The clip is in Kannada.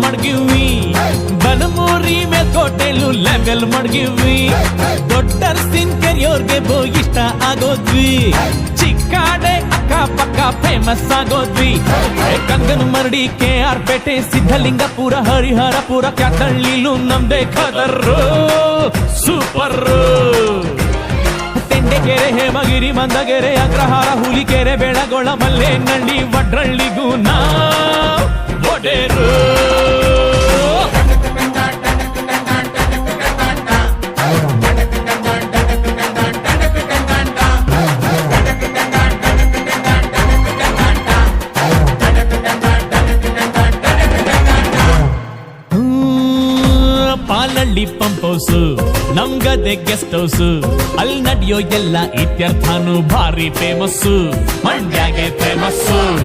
ಮಡ್ಗಿವಿ ಬನಮೂರಿ ಮೇಲ್ಕೋಟೆಲು ಲೆವೆಲ್ ಮಡ್ಗಿವಿ ದೊಡ್ಡರ್ಸಿನ್ ಕೆರಿಯೋರ್ಗೆ ಇಷ್ಟ ಆಗೋದ್ವಿ ಚಿಕ್ಕಾಡೆ ಅಕ್ಕಪಕ್ಕ ಫೇಮಸ್ ಆಗೋದ್ವಿ ಕಂಗನ ಮರಡಿ KR ಪೇಟೆ ಸಿದ್ಧಲಿಂಗಪುರ ಹರಿಹರಪುರ ಕ್ಯಾತಳ್ಳಿಲು ನಮ್ದೇ ಖದರ್ರು ಸೂಪರ್ ತೆಂಡೆಕೆರೆ ಹೇಮಗಿರಿ ಮಂದಗೆರೆ ಅಗ್ರಹಾರ ಹುಲಿಕೆರೆ ಬೆಳಗೊಳ ಮಲ್ಲೇನಹಳ್ಳಿ ವಡ್ರಳ್ಳಿಗೂ ನಾ ಒಡೆರು ಪಾಲಳ್ಳಿ ಪಂಪ್ ಹೌಸು ನಮ್ಗದೆ ಗೆಸ್ಟ್ ಹೌಸು ಅಲ್ಲಿ ನಡೆಯೋ ಎಲ್ಲ ಇತ್ಯರ್ಥನು ಭಾರಿ ಫೇಮಸ್ಸು ಮಂಡ್ಯಗೆ ಫೇಮಸ್ಸು